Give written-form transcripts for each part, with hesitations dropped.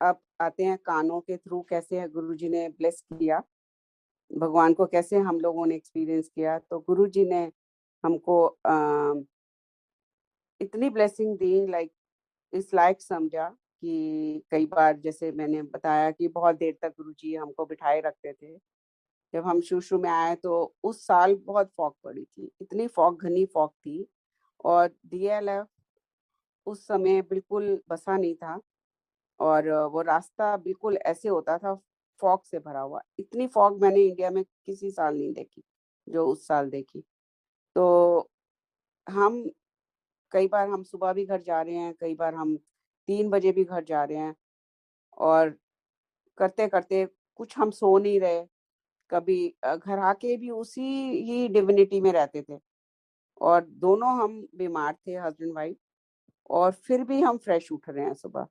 अब आते हैं कानों के थ्रू, कैसे गुरुजी ने ब्लेस किया, भगवान को कैसे हम लोगों ने एक्सपीरियंस किया। तो गुरुजी ने हमको इतनी ब्लेसिंग दी, लाइक इस लायक समझा कि कई बार जैसे मैंने बताया कि बहुत देर तक गुरुजी हमको बिठाए रखते थे। जब हम शुरू में आए तो उस साल बहुत फॉग पड़ी थी, इतनी फॉग, घनी फॉग थी। और डीएलएफ उस समय बिल्कुल बसा नहीं था, और वो रास्ता बिल्कुल ऐसे होता था, फॉग से भरा हुआ। इतनी फॉग मैंने इंडिया में किसी साल नहीं देखी जो उस साल देखी। तो हम कई बार हम सुबह भी घर जा रहे हैं, कई बार हम 3 बजे भी घर जा रहे हैं, और करते करते कुछ हम सो नहीं रहे। कभी घर आके भी उसी ही डिविनिटी में रहते थे, और दोनों हम बीमार थे, हस्बैंड वाइफ, और फिर भी हम फ्रेश उठ रहे हैं सुबह,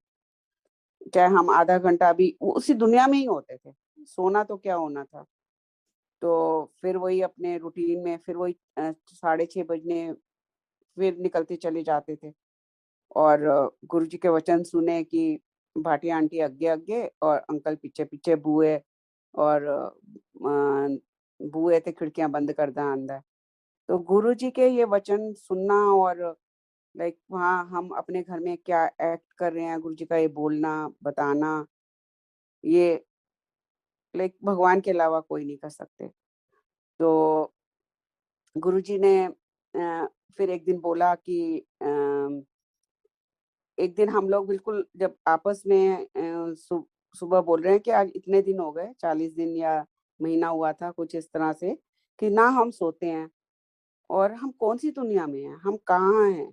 चाहे हम आधा घंटा भी उसी दुनिया में ही होते थे। सोना तो क्या होना था। तो फिर वही अपने रूटीन में, फिर वही 6:30 बजने फिर निकलते चले जाते थे। और गुरुजी के वचन सुने कि भाटिया आंटी आगे आगे और अंकल पीछे पीछे, बुए और बुए थे खिड़कियां बंद कर दा अंदर। तो गुरुजी के ये वचन सुनना, और लाइक वहाँ हम अपने घर में क्या एक्ट कर रहे हैं, गुरुजी का ये बोलना बताना, ये लाइक भगवान के अलावा कोई नहीं कर सकते। तो गुरुजी ने फिर एक दिन बोला कि एक दिन हम लोग बिल्कुल जब आपस में सुबह बोल रहे हैं कि आज इतने दिन हो गए, 40 दिन या महीना हुआ था कुछ इस तरह से, कि ना हम सोते हैं, और हम कौन सी दुनिया में हैं, हम कहाँ हैं,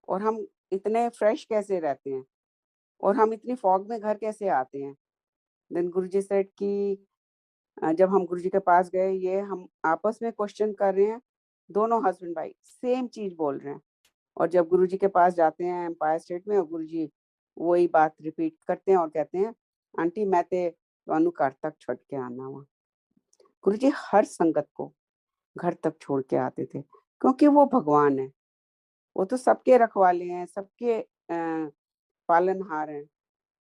और हम इतने फ्रेश कैसे रहते हैं, और हम इतनी फॉग में घर कैसे आते हैं। देन गुरुजी सेड कि जब हम गुरुजी के पास गए, ये हम आपस में क्वेश्चन कर रहे हैं, दोनों हस्बैंड वाइफ सेम चीज बोल रहे हैं। और जब गुरुजी के पास जाते हैं एम्पायर स्टेट में, और गुरुजी वही बात रिपीट करते हैं और कहते हैं, आंटी मैं ते तुहानू घर तक छोड़ के आना वा। गुरुजी हर संगत को घर तक छोड़ के आते थे, क्योंकि वो भगवान है। वो तो सबके रखवाले हैं, सबके पालनहार हैं।